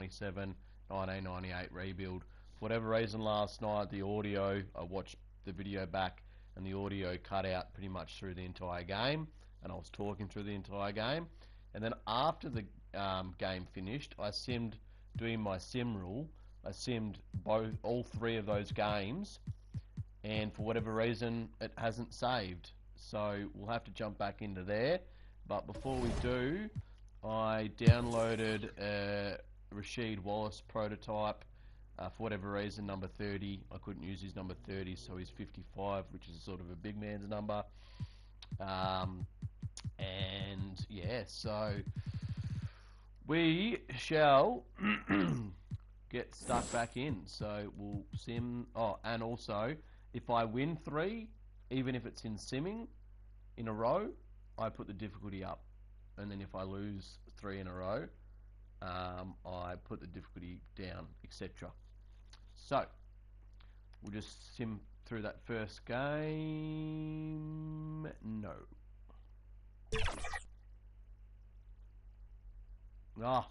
1997, 1998 rebuild. For whatever reason, last night the audio, I watched the video back, and the audio cut out pretty much through the entire game, and I was talking through the entire game. And then after the game finished, I simmed, doing my sim rule, I simmed all three of those games, and for whatever reason it hasn't saved, so we'll have to jump back into there. But before we do, I downloaded a Rasheed Wallace prototype. For whatever reason, number 30, I couldn't use his number 30, so he's 55, which is sort of a big man's number. And yeah, so we shall get stuck back in. So we'll sim. Oh, and also, if I win 3, even if it's in simming in a row, I put the difficulty up. And then if I lose 3 in a row, I put the difficulty down, etc. So we'll just sim through that first game. No. Ah.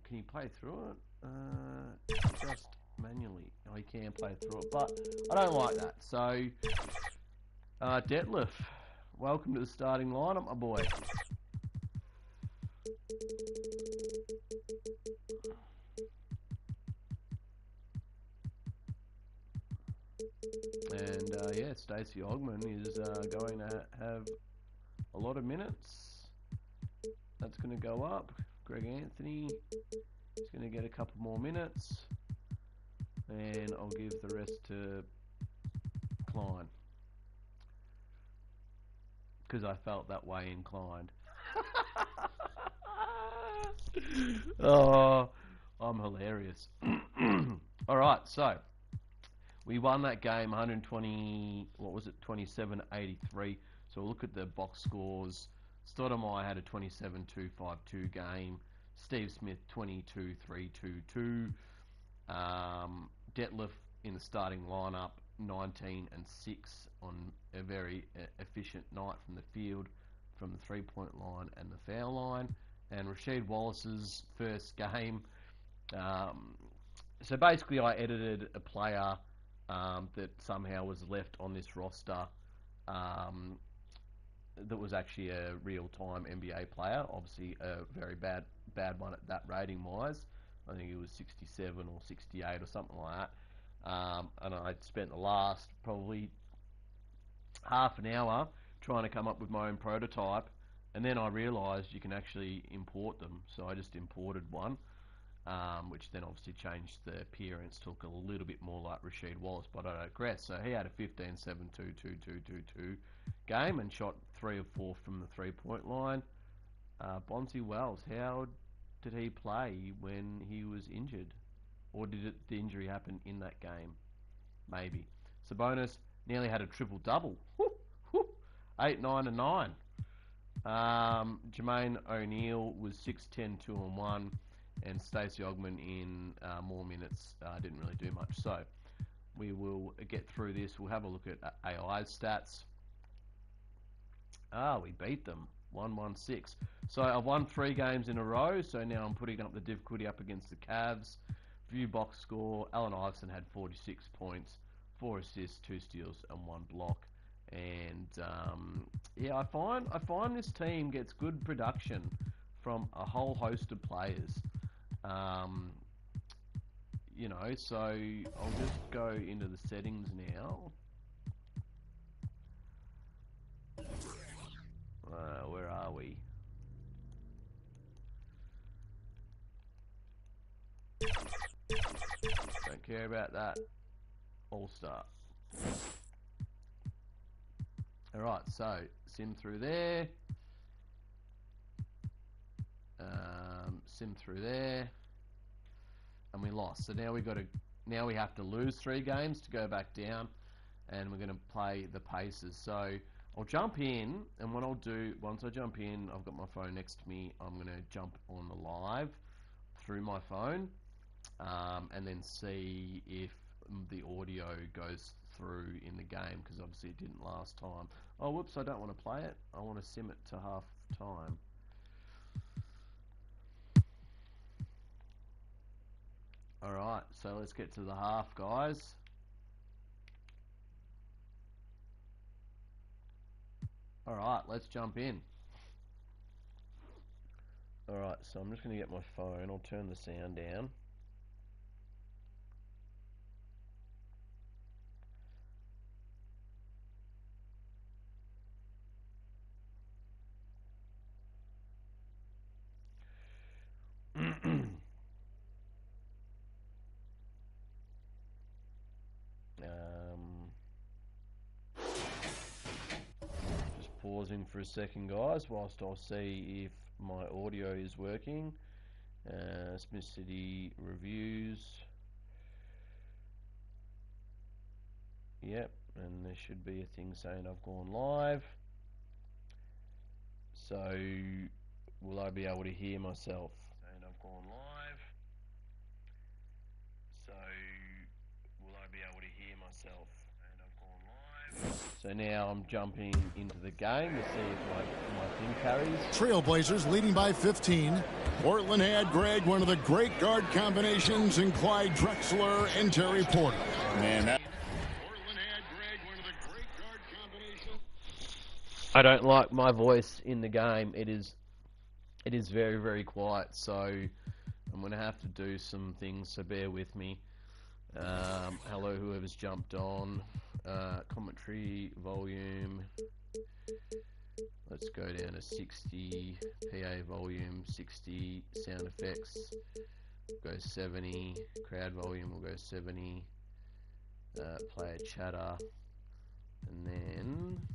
Can you play through it? Just manually. Oh, you can play through it, but I don't like that. So, Detlef, welcome to the starting lineup, my boy. And yeah, Stacey Ogman is going to have a lot of minutes. That's going to go up. Greg Anthony is going to get a couple more minutes, and I'll give the rest to Klein, because I felt that way inclined. Oh, I'm hilarious. Alright, so we won that game 120, what was it, 27-83. So we'll look at the box scores. Stoudemire had a 27-2-5-2 game. Steve Smith 22-3-2-2. Detlef in the starting lineup 19-6 on a very efficient night from the field, from the 3-point line and the foul line. And Rasheed Wallace's first game. So basically, I edited a player that somehow was left on this roster. That was actually a real-time NBA player. Obviously, a very bad one at that rating-wise. I think it was 67 or 68 or something like that. And I spent the last probably half an hour trying to come up with my own prototype, and then I realised you can actually import them. So I just imported one, which then obviously changed the appearance to look a little bit more like Rasheed Wallace, but I digress. So he had a 15-7-2-2-2-2-2 game and shot 3 of 4 from the 3-point line. Bonzi Wells, how did he play when he was injured? Or did the injury happen in that game? Maybe. Sabonis nearly had a triple-double. 8, 9, and 9. Jermaine O'Neal was 6-10, 2 and 1. And Stacey Ogman in more minutes didn't really do much. So we will get through this. We'll have a look at AI's stats. We beat them. 1-1-6. So I've won 3 games in a row. So now I'm putting up the difficulty up against the Cavs. View box score. Allen Iverson had 46 points, 4 assists, 2 steals, and 1 block. And yeah, I find this team gets good production from a whole host of players. You know, so I'll just go into the settings now. Where are we? Don't care about that. All-star. Alright, so sim through there. Sim through there. And we lost. So now we have to lose 3 games to go back down, and we're going to play the Pacers. So I'll jump in, and what I'll do once I jump in, I've got my phone next to me. I'm going to jump on the live through my phone, and then see if the audio goes through in the game, because obviously it didn't last time. Oh, whoops, I don't want to play it. I want to sim it to half time. Alright, so let's get to the half, guys. Alright, let's jump in. Alright, so I'm just going to get my phone. I'll turn the sound down. Just pausing for a second, guys, whilst I'll see if my audio is working. Smith City reviews. Yep, and there should be a thing saying I've gone live. So, will I be able to hear myself? And I've gone live. So, will I be able to hear myself? And I've gone live. So now I'm jumping into the game to see if my thing carries. Trailblazers leading by 15. Portland had, Greg, one of the great guard combinations in Clyde Drexler and Terry Porter. Man, that... Portland had, Greg, one of the great guard combinations. I don't like my voice in the game. It is very, very quiet, so I'm going to have to do some things, so bear with me. Hello, whoever's jumped on. Commentary volume. Let's go down to 60. PA volume 60. Sound effects. Go 70. Crowd volume will go 70. Player chatter. And then...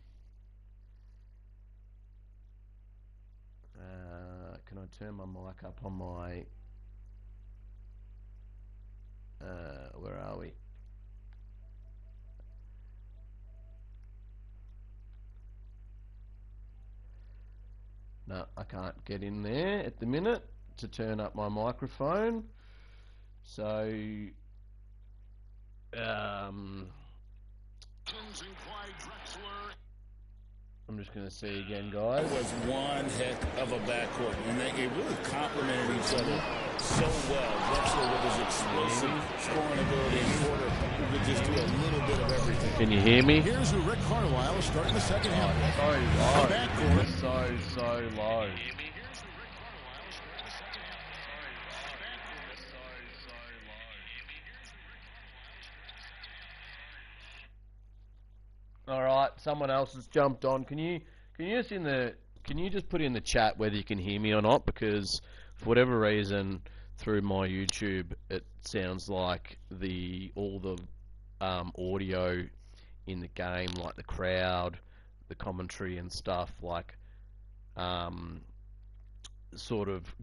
can I turn my mic up on my... where are we? No, I can't get in there at the minute to turn up my microphone. So, I'm just going to see again, guys. It was one heck of a backcourt, and they really complemented each other so well. Drexler with his explosive scoring ability, and Porter who could just do a little bit of everything. Can you hear me? Here's who Rick Carlisle starting the second half. So low. So low. All right, someone else has jumped on. Can you just put in the chat whether you can hear me or not? Because for whatever reason, through my YouTube, it sounds like all the audio in the game, like the crowd, the commentary and stuff, like sort of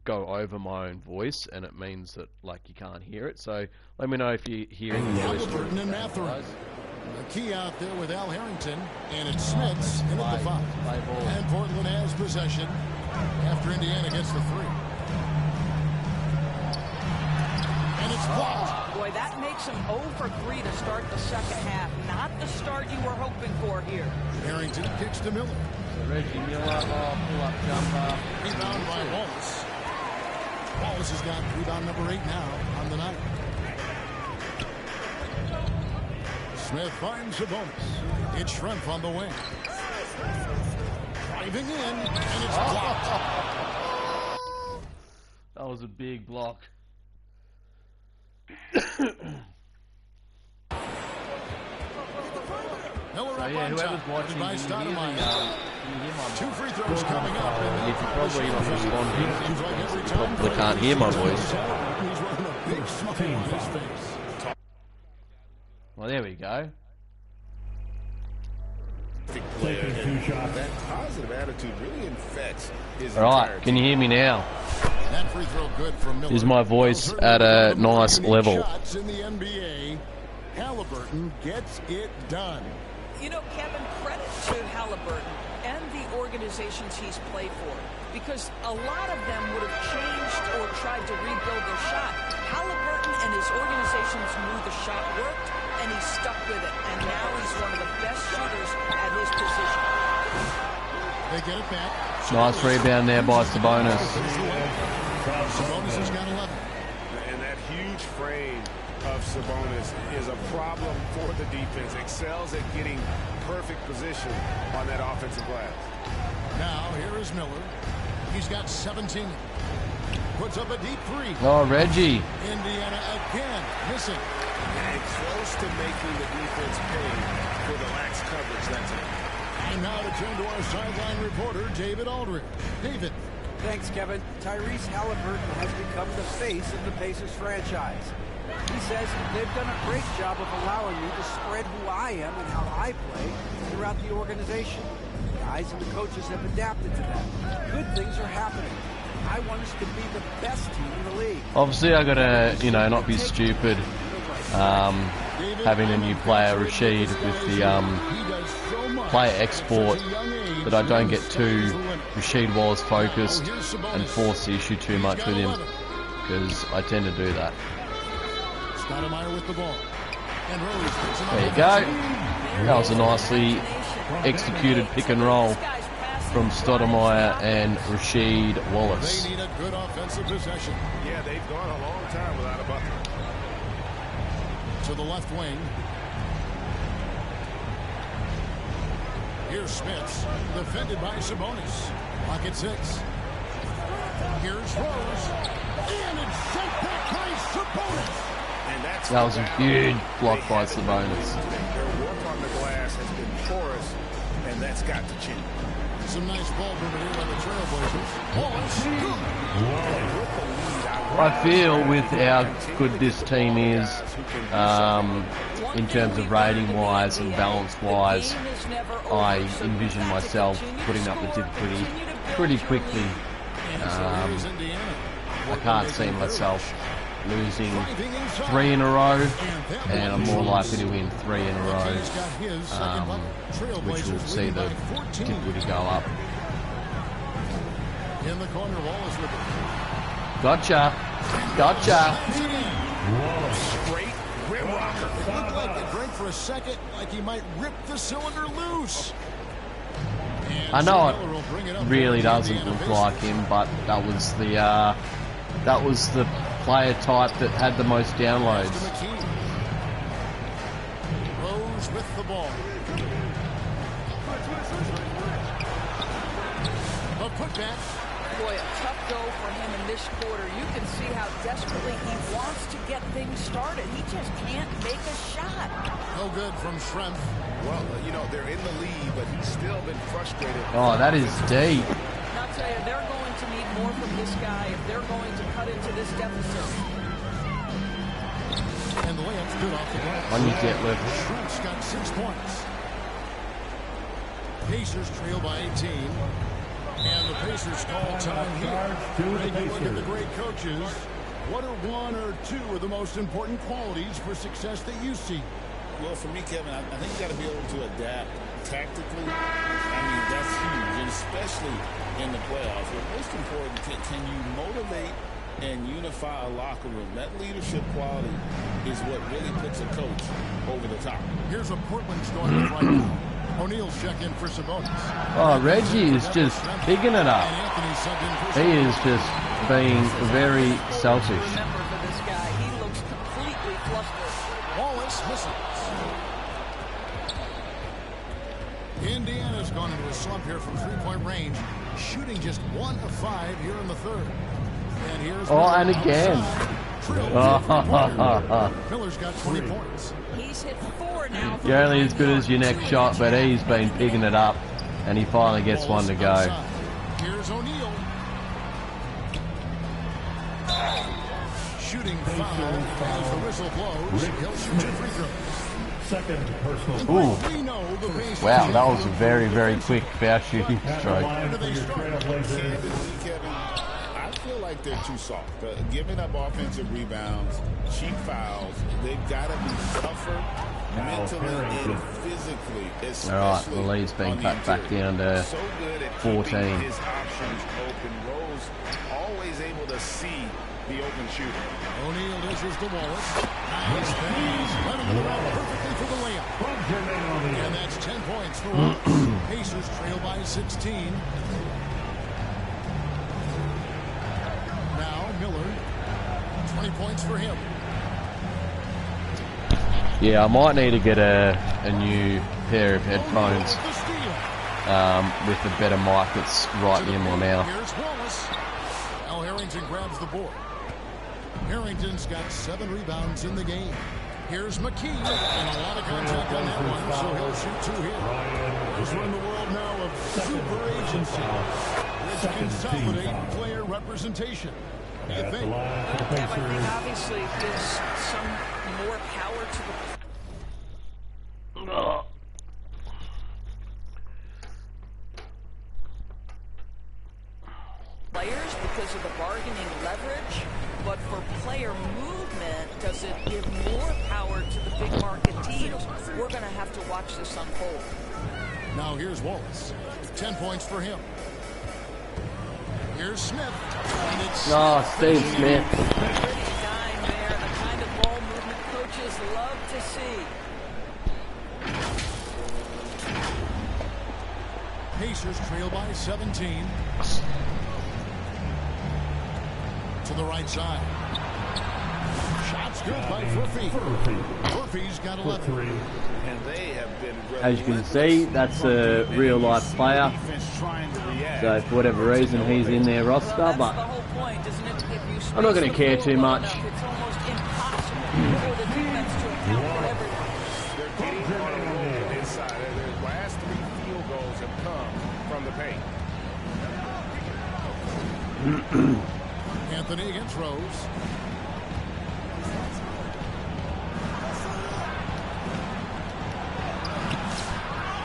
go over my own voice, and it means that like you can't hear it. So let me know if you're hearing the voice. Halliburton and Mathurin. The key out there with Al Harrington, and it's Smits in at the 5. And Portland has possession after Indiana gets the 3. And it's blocked. Boy, that makes him 0 for 3 to start the second half. Not the start you were hoping for here. Harrington kicks to Miller. Reggie Miller, pull-up jumper. Rebound by Wallace. Wallace has got rebound number 8 now on the night. Smith finds Sabonis. It's Shrimp on the wing. Driving in, and it's blocked. That was a big block. Miller up yeah, on whoever's top. watching, By can you hear me? Two free throws coming up. If you're probably not responding, you probably can't hear my voice. He's running a big smile on his face. Well, there we go. That positive attitude really infects his All right, can you hear me now? That free throw good from Miller. Is my voice at a nice level? Shots in the NBA. Halliburton gets it done. You know, Kevin, credit to Halliburton and the organizations he's played for, because a lot of them would have changed or tried to rebuild their shot. Halliburton and his organizations knew the shot worked, and he stuck with it. And now he's one of the best shooters at his position. They get it back. Nice rebound there by Sabonis. Sabonis has got 11. And that huge frame of Sabonis is a problem for the defense. Excels at getting perfect position on that offensive glass. Now, here is Miller. He's got 17. Puts up a deep three. Oh, Reggie. Indiana again, missing. And close to making the defense pay for the lax coverage. That's it. And now to turn to our sideline reporter, David Aldridge. David. Thanks, Kevin. Tyrese Halliburton has become the face of the Pacers franchise. He says they've done a great job of allowing me to spread who I am and how I play throughout the organization. The guys and the coaches have adapted to that. Good things are happening. I want us to be the best team in the league. Obviously, I gotta, not be stupid. Having a new player, Rasheed, with the player export, that I don't get too Rasheed Wallace focused and force the issue too much with him, because I tend to do that. With the ball. And Rose picks him up. There you go. That was a nicely executed pick and roll from Stoudemire and Rasheed Wallace. They need a good offensive possession. Yeah, they've gone a long time without a bucket. To the left wing. Here's Smith, defended by Sabonis. Pocket 6. Here's Rose. And it's sent back by Sabonis. That was a huge block by Sabonis. Their work on the glass has been porous, and that's got to change. Some nice ball movement here by the Trailblazers. Wallace. I feel with how good this team is, in terms of rating-wise and balance-wise, I envision myself putting up the difficulty pretty quickly. I can't see myself losing 3 in a row, and I'm more likely to win 3 in a row, which will see the difficulty go up. In the corner, Wallace with it. Gotcha. Straight rim rocker. It looked like it drank for a second, like he might rip the cylinder loose. I know it really doesn't look like him, but that was the player type that had the most downloads. Rose with the ball. A putback. Boy, a tough go for him in this quarter. You can see how desperately he wants to get things started. He just can't make a shot. No good from Schrempf. Well, they're in the lead, but he's still been frustrated. Oh, that is deep. And I'll tell you, they're going to need more from this guy if they're going to cut into this deficit. And the layup's good off the glass. On your jet lift. Schrempf's got 6 points. Pacers trail by 18. And the Pacers call time here. Take a look at the great coaches. What are 1 or 2 of the most important qualities for success that you see? Well, for me, Kevin, I think you got to be able to adapt tactically. I mean, that's huge, and especially in the playoffs. But most important, can you motivate and unify a locker room? That leadership quality is what really puts a coach over the top. Here's what Portland's going with right now. O'Neal's check in for Sabonis. Oh, Reggie is just picking it up. He is just being very selfish. Remember for this guy, he looks completely flustered. Wallace misses. Indiana's gone into a slump here from 3-point range, shooting just 1 of 5 here in the third. And here's and again. Miller's got 20 points. He's hit 4 now. You're only as good as your next shot, but he's been picking it up, and he finally gets one to go. Here's O'Neal. Shooting foul as the whistle blows. He'll shoot 2 free throws. Second personal. Ooh. Wow, that was a very, very quick foul shooting stroke. I feel like they're too soft. Giving up offensive rebounds, cheap fouls, they've got to be tougher mentally and physically, especially. All right, the lead's been cut back down to so good at 14. keeping his options open. Rose always able to see the open shooter. O'Neal dishes to Wallace. Nice pass. Running it around perfectly for the layup. And that's 10 points for Wallace. Pacers trail by 16. Now Miller. 20 points for him. Yeah, I might need to get a new pair of headphones with a better mic that's right near my mouth. Here's Wallace. Al Harrington grabs the board. Harrington's got 7 rebounds in the game. Here's McKee, and a lot of contact on that one, so he'll shoot 2 here. We're in the world now of super agency, which consolidate player representation. What do you think? Everything obviously gives some more power to the players because of the bargaining leverage, but for player movement, does it give more power to the big market teams? We're going to have to watch this unfold. Now here's Wallace. 10 points for him. Here's Smith. Steve Smith. Pretty dime there, the kind of ball movement coaches love to see. Pacers trail by 17. To the right side. Shots good by Furphy. Furphy's got 11. And they have been As you can see, that's a real life player. So for whatever reason he's in their roster, Well, but that's the whole point, isn't it? To give you I'm not going to space care the too floor much. enough, it's almost impossible for the defense to account for everything. They're getting on a roll inside. Their last 3 field goals have come from the paint. Anthony against Rose.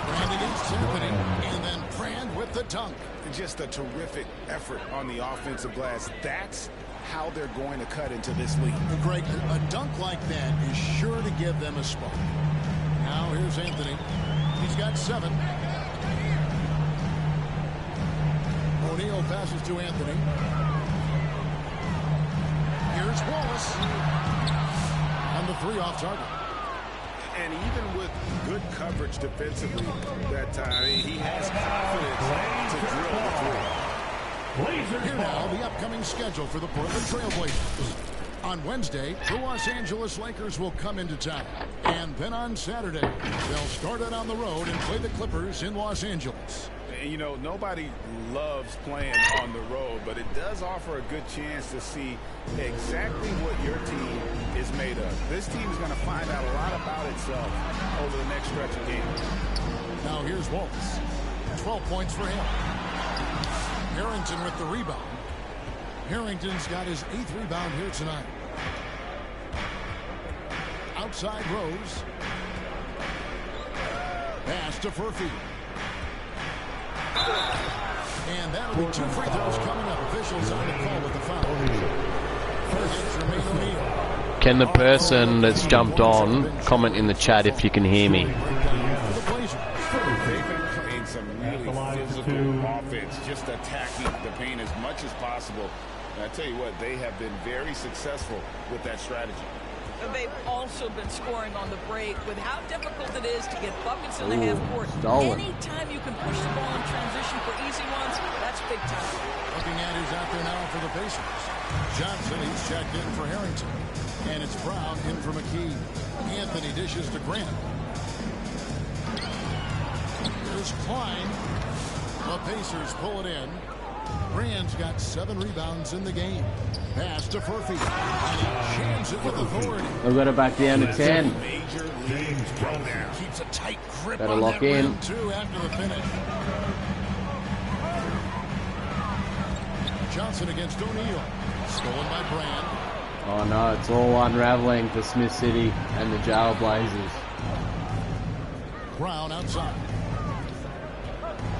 Brand against Anthony. And then Brand with the dunk. Just a terrific effort on the offensive glass. That's how they're going to cut into this league. Well, Greg, a dunk like that is sure to give them a spark. Now here's Anthony. He's got 7. O'Neal passes to Anthony. Here's Wallace. On the 3 off target. And even with good coverage defensively that time, he has confidence to drill the 3. Here now, the upcoming schedule for the Portland Trail Blazers. On Wednesday, the Los Angeles Lakers will come into town. And then on Saturday, they'll start it on the road and play the Clippers in Los Angeles. You know, nobody loves playing on the road, but it does offer a good chance to see exactly what your team is made of. This team is going to find out a lot about itself over the next stretch of games. Now here's Wallace. 12 points for him. Harrington with the rebound. Harrington's got his 8th rebound here tonight. Outside Rose. Pass to Furphy. And that'll be 2 free throws coming up. Officials on the call with the foul. First, Jermaine O'Neal. Can the person that's jumped on comment in the chat if you can hear me? They've been playing some really physical offense, just attacking the paint as much as possible. And I tell you what, they have been very successful with that strategy. They've also been scoring on the break with how difficult it is to get buckets in the half court. Stolen. Anytime you can push the ball in transition for easy ones, that's big time. Looking at who's out there now for the Pacers. Johnson, he's checked in for Harrington. And it's Brown in for McKee. Anthony dishes to Grant. Here's Klein. The Pacers pull it in. Brand's got 7 rebounds in the game. Pass to Furphy. And he jams it with authority. I've got it back down to 10. Major league there. Keeps a tight grip Better on lock that in. rim, too, after the finish. Johnson against O'Neal. Stolen by Brand. Oh no, it's all unraveling for Smith City and the Jailblazers. Brown outside.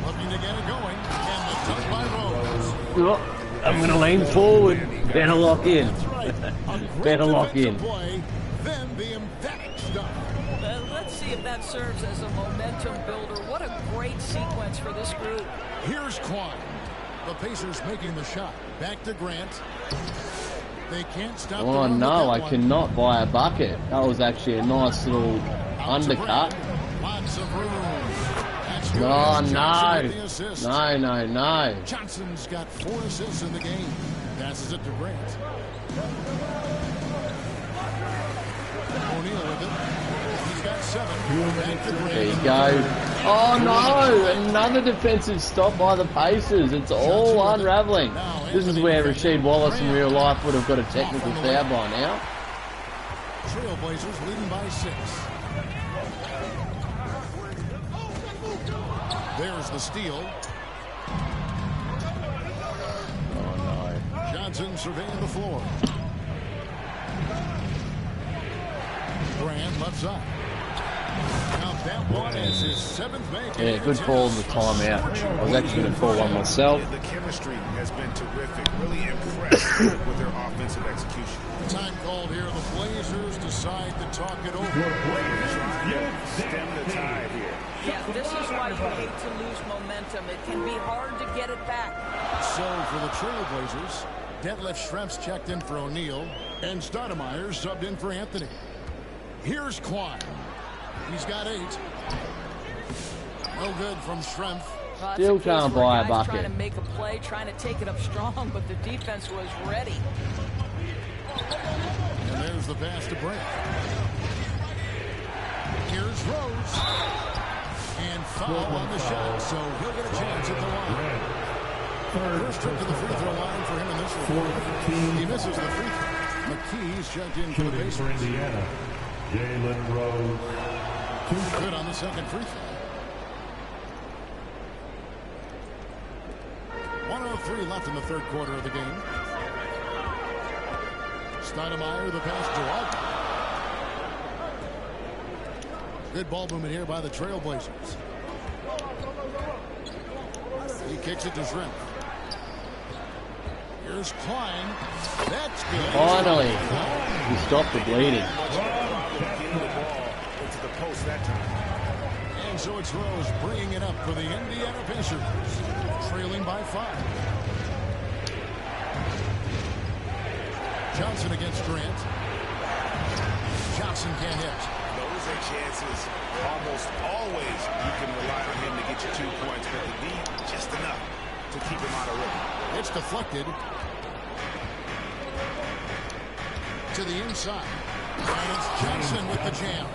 Looking to get it going. And the dunk by Rose. Oh, I'm going to lean forward. Better lock in. That's right. A great Better lock defensive in. Play, then the emphatic stuff. Let's serves as a momentum builder. What a great sequence for this group. Here's Klein. The Pacers making the shot. Back to Grant. They can't stop. Oh no, I cannot buy a bucket. That was actually a nice little undercut. Lots of room. No, no. Johnson's got 4 assists in the game. Passes it to Grant. O'Neal with it. He's got 7. Back to Grant. There you go. Oh no! Another defensive stop by the Pacers. It's all unraveling. This is where Rasheed Wallace in real life would have got a technical foul by now. Trailblazers leading by 6. There's the steal. Oh no. Johnson surveying the floor. Grant left side. Now that one is his 7th make. Yeah, good call in the timeout. I was actually going to call one myself. The chemistry has been terrific. Really impressed with their offensive execution. Time called here. The Blazers decide to talk it over. Trying to stem the tide here. Yeah, this is why you hate to lose momentum. It can be hard to get it back. So for the Trailblazers, Detlef Schrempf's checked in for O'Neal, and Stoudemire subbed in for Anthony. Here's Klein. He's got 8. No good from Schrempf. Well, Still can't buy a bucket. Trying to make a play, trying to take it up strong, but the defense was ready. And there's the pass to Brent. Here's Rose. And foul on the shot, so he'll get a chance at the line. First trip to the free throw line for him in this one. He misses the free throw. McKee's checked in for the Shooting for Pacers. Indiana, Jalen Rose. Good on the second free throw. 1:03 left in the third quarter of the game. Stoudemire, the pass to Ogden. Good ball movement here by the Trailblazers. He kicks it to Schrempf. Here's Klein. That's good. Finally, he stopped the bleeding. Into the post that time. And so it's Rose bringing it up for the Indiana Pacers, trailing by 5. Johnson against Grant. Johnson can't hit. Those are chances. Almost always you can rely on him to get you 2 points, but the need just enough to keep him out of rhythm. It's deflected to the inside. And it's Johnson with the jam.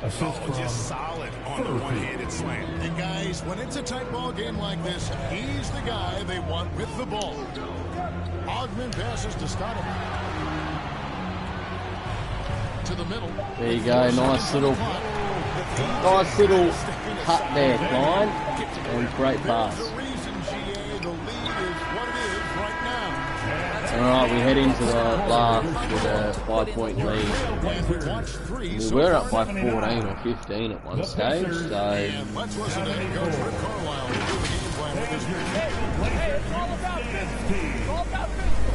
Assist from Just solid on the one-handed slam. And guys, when it's a tight ball game like this, he's the guy they want with the ball. Ogden passes to Stoudemire. To the middle. There you go, nice little cut there, Klein, and great pass. The reason, GA, the lead is what it is right now. All right, we head into the last with a 5-point lead. And we watched 3. We were up by 14 or 15 at one stage, so And let's listen to head coach Rick Carlisle do the game plan with this group. Hey, it's all about physical. It's all about physical.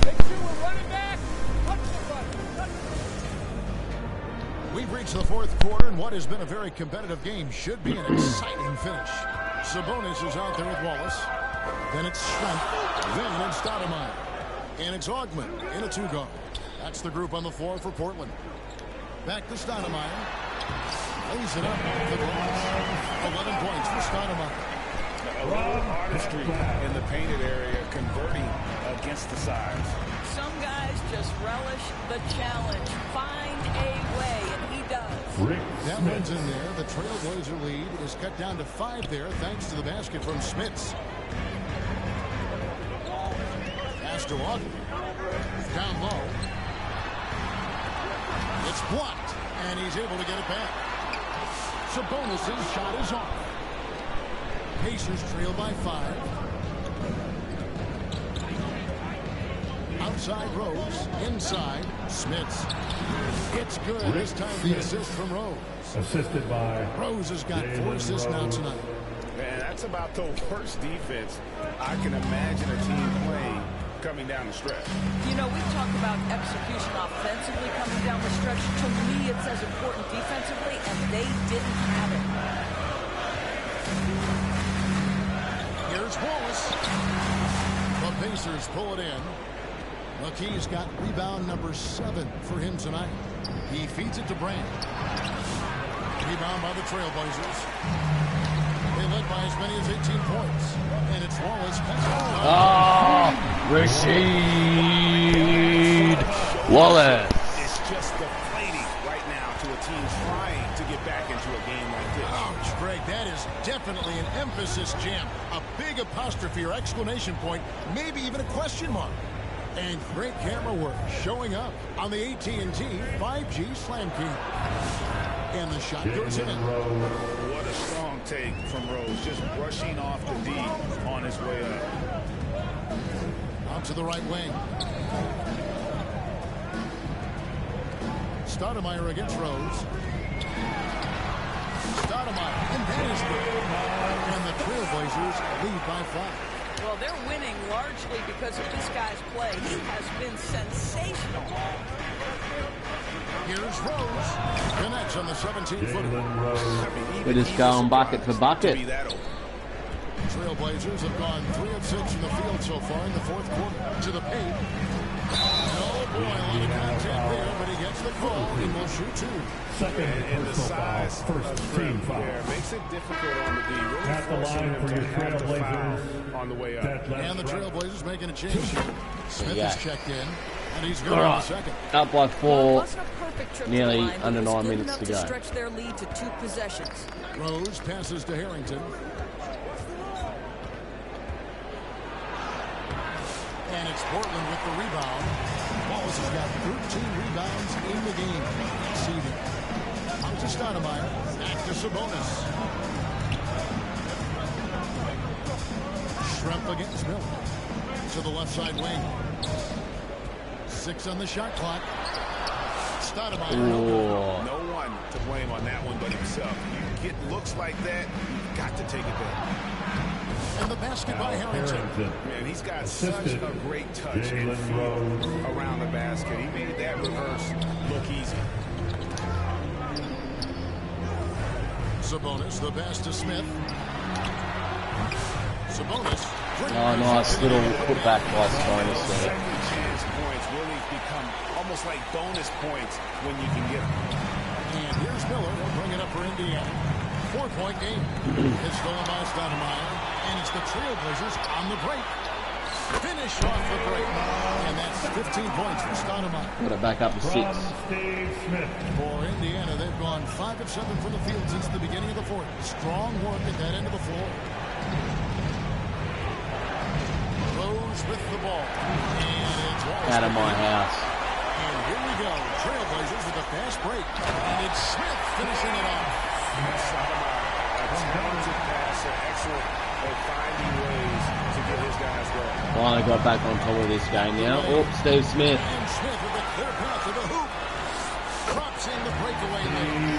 Make sure we're running back. Touch the run. We've reached the fourth quarter, and what has been a very competitive game should be an exciting finish. Sabonis is out there with Wallace. Then it's Schrempf. Then it's Stoudemire. And it's Ogden in a 2-guard. That's the group on the floor for Portland. Back to Stoudemire. Lays it up the glass. 11 points for Stoudemire. A little artistry in the painted area, converting against the size. Some guys just relish the challenge. Find a way, and he does. That one's in there. The Trailblazer lead is cut down to 5 there thanks to the basket from Smits. Pass to Ogden. Down low. It's blocked, and he's able to get it back. Sabonis' shot is off. Pacers trail by 5. Outside Rose, inside Smits. It's good. This time the assist from Rose. assisted by Rose has got 4 assists now tonight. Man, that's about the worst defense I can imagine a team playing coming down the stretch. You know, we've talked about execution offensively coming down the stretch. To me, it's as important defensively, and they didn't have it. Here's Wallace. The Pacers pull it in. McKee's got rebound number 7 for him tonight. He feeds it to Brand. Rebound by the Trailblazers. They led by as many as 18 points. And it's Wallace. Rasheed Wallace. It's just deflating right now to a team trying to get back into a game like this. Ouch, Greg, that is definitely an emphasis jam. A big apostrophe or exclamation point, maybe even a question mark. And great camera work showing up on the AT&T 5G Slam King. And the shot goes in. What a strong take from Rose, just brushing off the D on his way up. Out to the right wing. Stoudemire against Rose. Stoudemire, and that is good. And the Trailblazers lead by 5. Well, they're winning largely because of this guy's play. He has been sensational. Here's Rose. Connects on the 17-footer. We're just going bucket for bucket. Trailblazers have gone 3 of 6 from the field so far in the 4th quarter. To the paint. No boy on the contact there, but he gets the call. He will shoot 2. And the size of team there makes it difficult on the D. Really At the line for your Trailblazers on the way up. And the Trailblazers making a change here. Smith is checked in, and he's good All on right. the second. Up by Well, it 4. wasn't a perfect trip Nearly to the line, but under it was 9 good minutes enough to go. stretch their lead to 2 possessions. Rose passes to Harrington. And it's Portland with the rebound. Wallace has got 13 rebounds in the game. Seeding. Out to Stoudemire. Back to Sabonis. Shrimp against Miller. To the left side wing. 6 on the shot clock. Stoudemire. No one to blame on that one but himself. You get looks like that, you've got to take it back. And the basket by Harrington. Man, he's got such a great touch and Jalen feel Rose. around the basket. He made that reverse look easy. Sabonis, the pass to Smith. Sabonis. Oh, nice little putback by Sabonis there. Second chance points really become almost like bonus points when you can get them. And here's Miller. He'll bring it up for Indiana. 4-point game. It's stolen by Stoudemire. And it's the Trailblazers on the break. Finish off the break. And that's 15 points for Stoudemire. Got it back up to 6. Steve Smith. For Indiana, they've gone 5 of 7 from the field since the beginning of the 4th. Strong work at that end of the floor. Rose with the ball. And it's Wallace. Out of my house. And here we go. Trailblazers with a fast break. And it's Smith finishing it off. A talented passer, excellent at finding ways to get his guys going. Finally got back on top of this game now. Oh, Steve Smith. And Smith with a clear path to the hoop. Drops in the breakaway lead.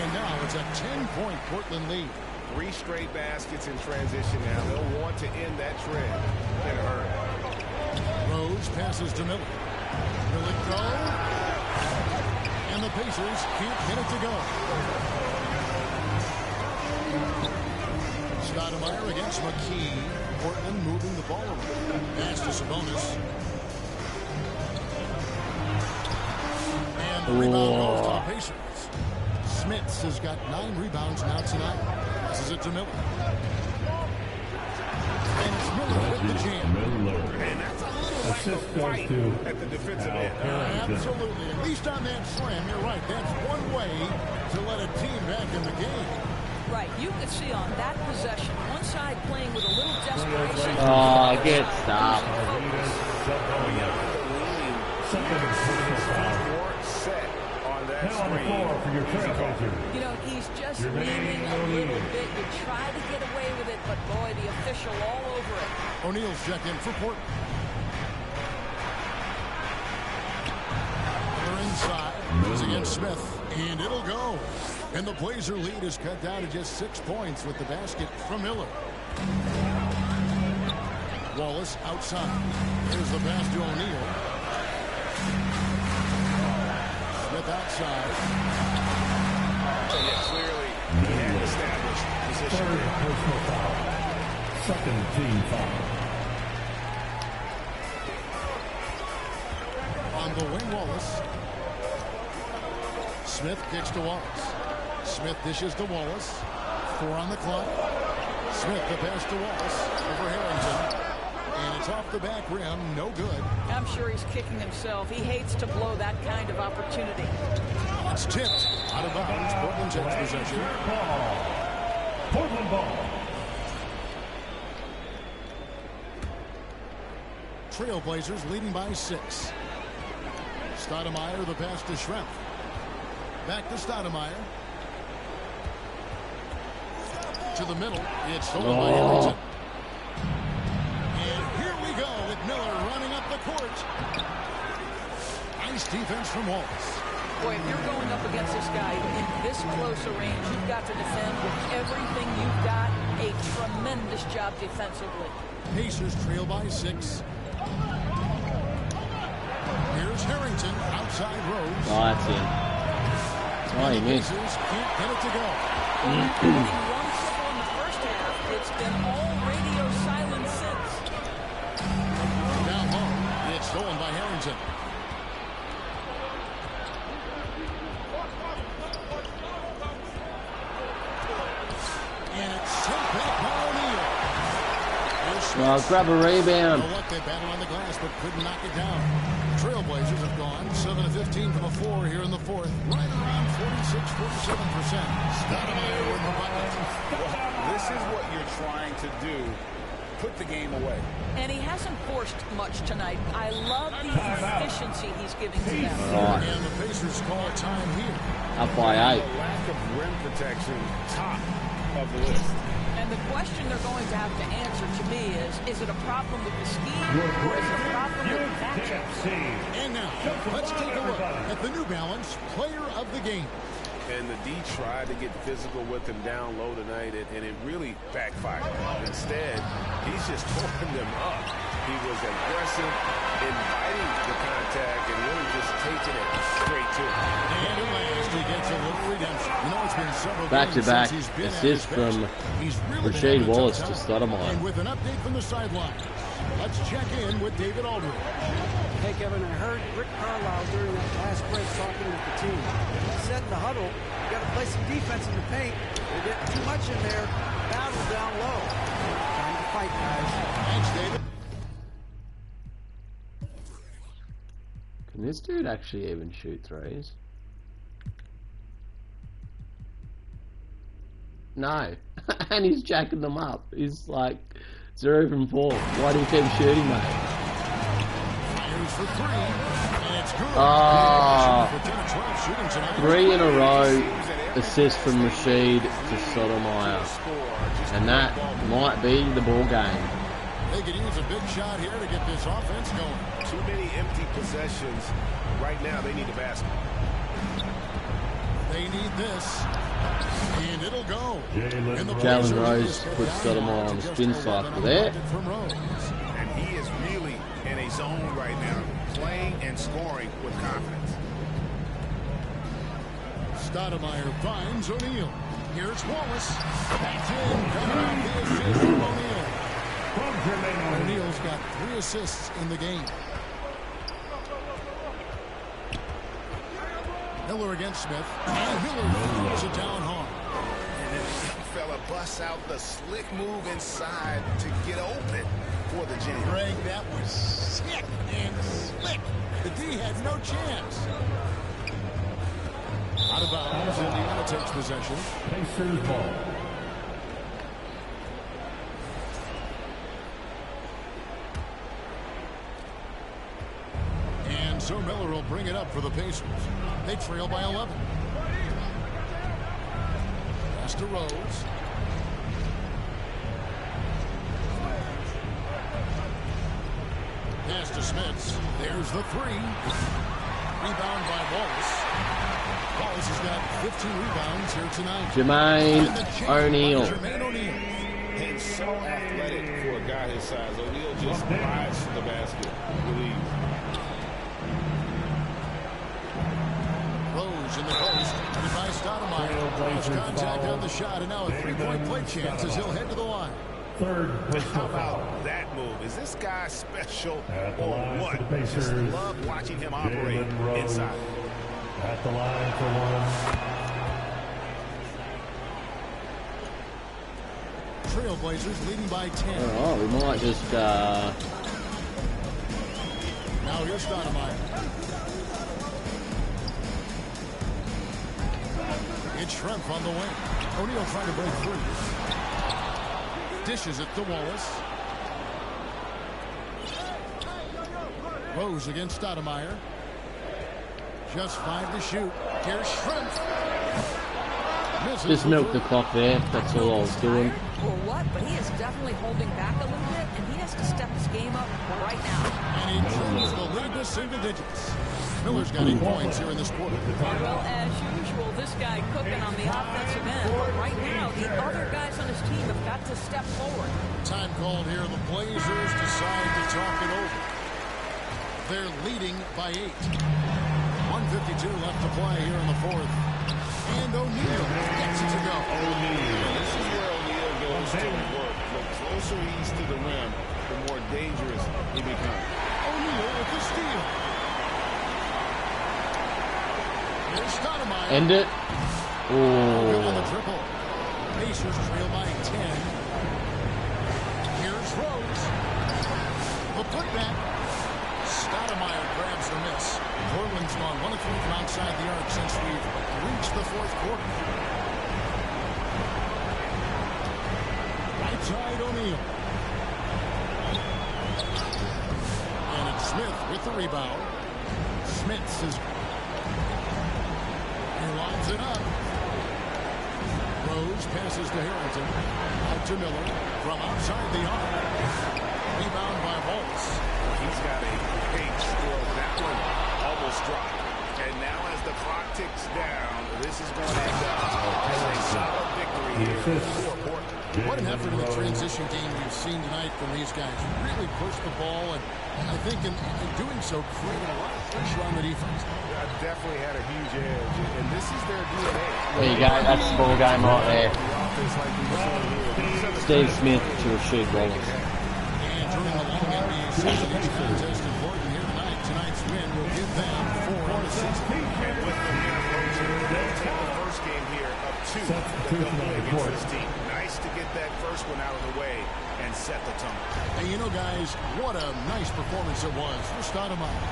And now it's a 10-point Portland lead. 3 straight baskets in transition now. They'll want to end that trend in a hurry. Rose passes to Miller. Will it go? And the Pacers can't get it to go. Stoudemire against McKee. Portland moving the ball around. Pass to Sabonis. And the rebound goes to the Pacers. Smits has got 9 rebounds now tonight. Passes it to Miller. And it's Miller with the jam. And that's a little Assist like a goes fight to at the defensive end. Absolutely. At least on that slam, you're right. That's one way to let a team back in the game. Right, you could see on that possession, one side playing with a little desperation. Oh, get stopped. Set on that Now on the floor for your Trailblazers. You know, he's just leaning a little bit. You try to get away with it, but boy, the official all over it. O'Neal's check in for Portland. They're inside. Goes against Smith. And it'll go. And the Blazer lead is cut down to just 6 points with the basket from Miller. Wallace outside. Here's the pass to O'Neal. Smith outside. Yeah, clearly he had established position. Third personal foul. Second team foul. On the wing, Wallace. Smith kicks to Wallace. Smith dishes to Wallace. 4 on the clock. Smith the pass to Wallace over Harrington. And it's off the back rim. No good. I'm sure he's kicking himself. He hates to blow that kind of opportunity. It's tipped out of bounds. Portland takes possession. Portland ball. Trailblazers leading by 6. Stoudemire the pass to Schrempf. Back to Stoudemire. To the middle. It's stolen by Harrington. And here we go with Miller running up the court. Nice defense from Wallace. Boy, if you're going up against this guy in this close a range, you've got to defend with everything you've got. A tremendous job defensively. Pacers trail by 6. Here's Harrington outside Rose. Oh, that's it. Oh, he missed. Pacers can't get it to go. One triple in the first half. It's been all radio silence since. Down low. It's stolen by Harrington. And it's sent back by O'Neal. Well, grab a rebound. They battle on the glass but couldn't knock it down. Trailblazers have gone 7-15 from the floor here in the fourth. Right around 46-47%. Stoudemire with the bucket. Well, this is what you're trying to do. Put the game away. And he hasn't forced much tonight. I love the efficiency he's giving to them. Right. And the Pacers call a time here. Up by 8. The lack of rim protection, top of the list. And the question they're going to have to answer to me is it a problem with the scheme or is it a problem with the matchup? And now, let's take a look at the New Balance Player of the Game. And the D tried to get physical with him down low tonight, and it really backfired. Instead, he's just tore them up. He was aggressive, inviting the contact, and really just taking it straight to him. And at last, he gets a little redemption. You know, it's been several Back-to-back games since he's been assist at his from best. He's really Rasheed been Wallace to having a tough time. Stoudemire. And with an update from the sideline, let's check in with David Aldridge. Hey, Kevin, I heard Rick Carlisle during that last break talking with the team. He said in the huddle, you got to play some defense in the paint. They're getting too much in there. Battle down low. Time to fight, guys. Thanks, David. Can this dude actually even shoot threes? No. And he's jacking them up. He's like 0 from 4. Why do you keep shooting, mate? Fires for 3, and it's good. Oh, For 10 of 12 shooting tonight. 3 in a row assist from Rasheed to Stoudemire. And that might be the ball game. They could use a big shot here to get this offense going. Too many empty possessions. Right now, they need a basket. They need this. And it'll go. Jalen Rose puts Stoudemire on the spin cycle there. From Rose. And he is really in a zone right now, playing and scoring with confidence. Stoudemire finds O'Neal. Here's Wallace. That's in. Coming out the assist from O'Neal. O'Neal's got 3 assists in the game. Miller against Smith. And Miller throws it down hard. And this fella busts out the slick move inside to get open for the jam. Greg, that was sick and slick. The D had no chance. Out of bounds. Indiana takes possession. Pacers ball. And so Miller will bring it up for the Pacers. They trail by 11. Pass to Rose. Pass to Smith. There's the 3. Rebound by Wallace. Wallace has got 15 rebounds here tonight. Jermaine O'Neal. Jermaine O'Neal. And so athletic for a guy his size. O'Neal just rides to the basket with ease. Rose in the post, and by Stoudemire. Cross contact on the shot, and now a three-point play chance as he'll head to the line. Third How personal about foul. that move? Is this guy special At the or line what? for the Just Pacers, love watching him operate Jalen Rose. inside. At the line for one. Trailblazers leading by 10. Alright, we might just, Now here's Stoudemire. It's Schrempf on the wing. O'Neal trying to break through. Dishes it to Wallace. Rose against Stoudemire. Just 5 to shoot. Here's Schrempf. Misses just milk the clock there. That's all I was doing. Or what? But he is definitely holding back a little bit, and he has to step his game up right now. And he turns the lead to single digits. Miller's got 8 points here in this quarter. Well, as usual, this guy cooking on the offensive end. But right now, the other guys on his team have got to step forward. Time called here. The Blazers decide to talk it over. They're leading by 8. 1:52 left to play here in the fourth. And O'Neal gets it to go. This is where O'Neal goes to work. The closer he's to the rim, the more dangerous he becomes. O'Neal with the steal. Here's Stoudemire. End it. Good on the Oh. triple. Pacers trail by 10. Here's Rose. The putback. Stoudemire grabs the miss. Portland's gone 1 of 3 from outside the arc since we've reached the fourth quarter. Right side O'Neal. And it's Smith with the rebound. Smith is... He lines it up. Rose passes to Harrington. Out to Miller from outside the arc. Rebound by Wallace. He's got a great stroke. That one almost dropped. And now as the clock ticks down, this is going to end up as a solid victory here for Portland. What an effort in the transition game we've seen tonight from these guys. Really pushed the ball, and I think in doing so created a lot of pressure on the defense. Definitely had a huge edge, and this is their DNA. There you go. That's the ball game right there. Steve Smith to Rasheed Wallace. And during the long NBA season, each contest important here tonight. Tonight's win will give them 4 on the season. And with the win approaching, they'll take the first game here of 2 that they'll play against this team. Nice to get that first one out of the way and set the tone. Hey, you know, guys, what a nice performance it was for Stoudemire.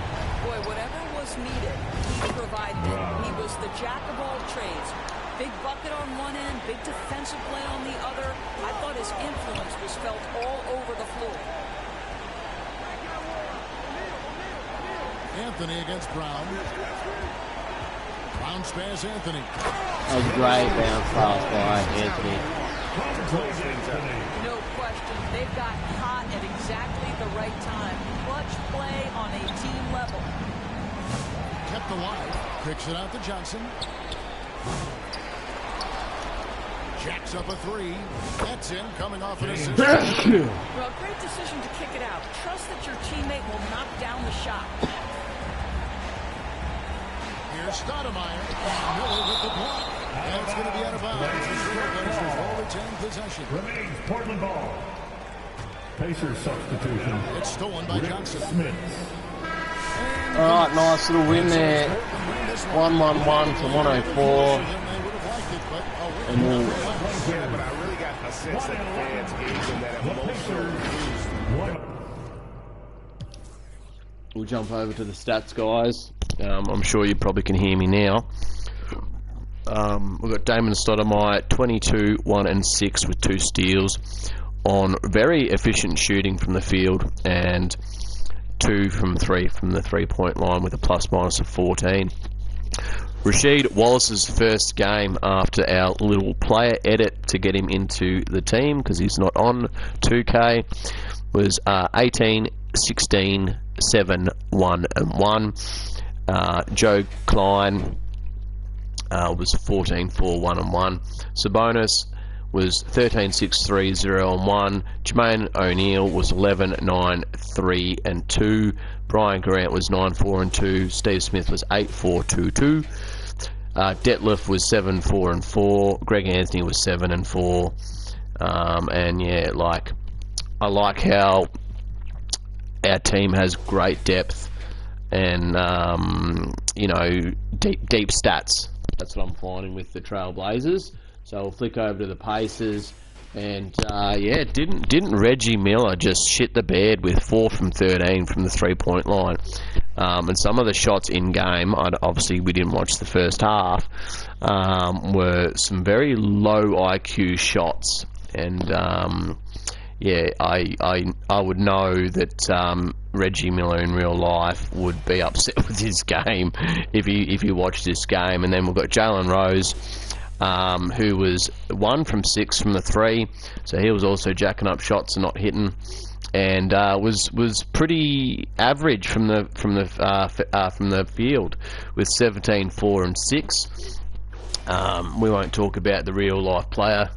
Boy, whatever was needed, he provided it. He was the jack of all trades. Big bucket on one end, big defensive play on the other. I thought his influence was felt all over the floor. Anthony against Brown. Bounce pass, Anthony. That was a great bounce pass by Anthony. No question, they've got hot at exactly the right time. Clutch play on a team level. Kept alive. Picks it out to Johnson. Jacks up a 3. That's in, coming off an assist. Well, great decision to kick it out. Trust that your teammate will knock down the shot. Here's Stoudemire. And Miller with the block. And it's going to be out of bounds. The Trailblazers will retain possession. Remains Portland ball. Pacers substitution. It's stolen by Johnson. Smith. Alright, nice little win there. 1-1-1 to 104. And we'll Yeah, but I really got a sense that the fans gave them that emotional boost. We'll jump over to the stats, guys. I'm sure you probably can hear me now. We've got Damon Stoudemire, 22, 1 and 6 with 2 steals on very efficient shooting from the field and 2 from 3 from the 3-point line with a plus-minus of 14. Rasheed Wallace's first game after our little player edit to get him into the team because he's not on 2K was 18, 16, 7, 1 and 1. Joe Klein was 14, 4, 1 and 1. Sabonis was 13-6-3-0-1. Jermaine O'Neal was 11-9-3-2. Brian Grant was 9-4-2. Steve Smith was 8-4-2-2. Detlef was 7-4-4. Greg Anthony was 7-4. And yeah, like, I like how our team has great depth and you know, deep stats. That's what I'm finding with the Trailblazers. So we'll flick over to the Pacers, and yeah, didn't Reggie Miller just shit the bed with 4 from 13 from the 3-point line? And some of the shots in game, obviously we didn't watch the first half, were some very low IQ shots, and yeah, I would know that Reggie Miller in real life would be upset with his game if he watched this game. And then we've got Jalen Rose, who was 1 from 6 from the 3, so he was also jacking up shots and not hitting, and was pretty average from the field with 17, 4 and 6. We won't talk about the real life player.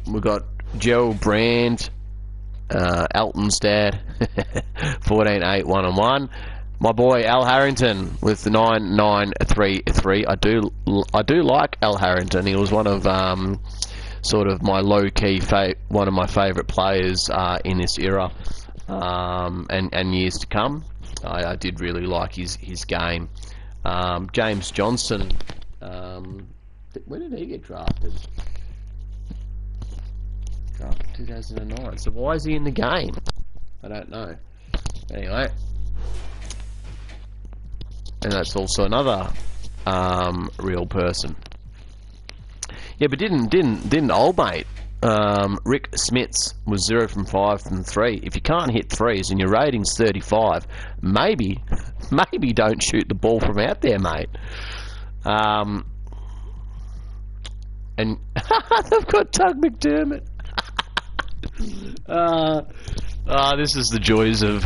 We've got Gerald Brand, Elton's dad, 14, 8, 1 and 1. My boy Al Harrington with the 9-9-3-3. I do like Al Harrington. He was one of sort of my low-key one of my favourite players in this era and years to come. I did really like his game. James Johnson, when did he get drafted? Drafted 2009. So why is he in the game? I don't know. Anyway. And that's also another real person. Yeah, but didn't old mate Rick Smits was 0 from 5 from 3. If you can't hit threes and your rating's 35, maybe don't shoot the ball from out there, mate. And they've got Doug McDermott. This is the joys of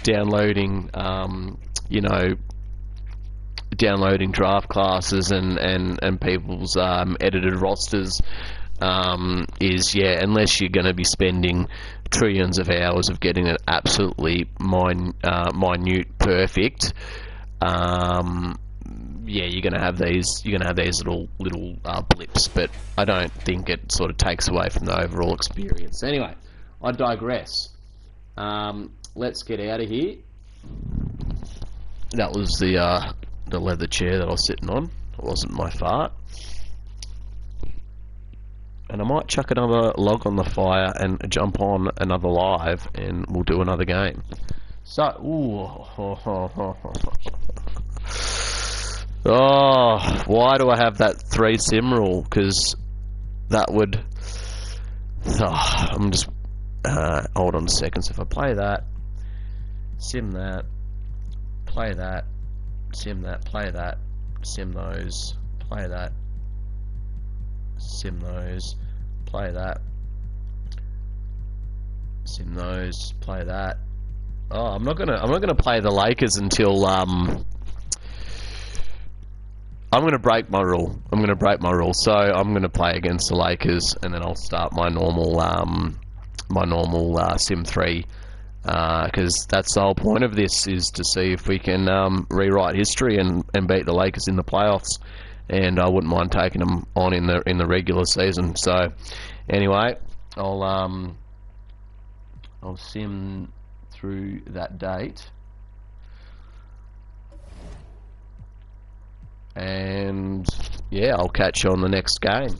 downloading, you know, downloading draft classes and people's edited rosters. Is, yeah, unless you're going to be spending trillions of hours of getting it absolutely minute perfect, yeah, you're going to have these little blips, but I don't think it sort of takes away from the overall experience. Anyway, I digress. Let's get out of here. That was the leather chair that I was sitting on. It wasn't my fart. And I might chuck another log on the fire and jump on another live, and we'll do another game. So, oh, why do I have that 3 sim rule? Because that would... I'm just... hold on a second. So if I play that, sim that, play that, sim that, play that, sim those, play that, sim those, play that, sim those, play that. Oh, I'm not gonna play the Lakers until I'm gonna break my rule. So I'm gonna play against the Lakers, and then I'll start my normal sim 3. Because that's the whole point of this, is to see if we can rewrite history and beat the Lakers in the playoffs, and I wouldn't mind taking them on in the regular season. So anyway, I'll sim through that date, and yeah, I'll catch you on the next game.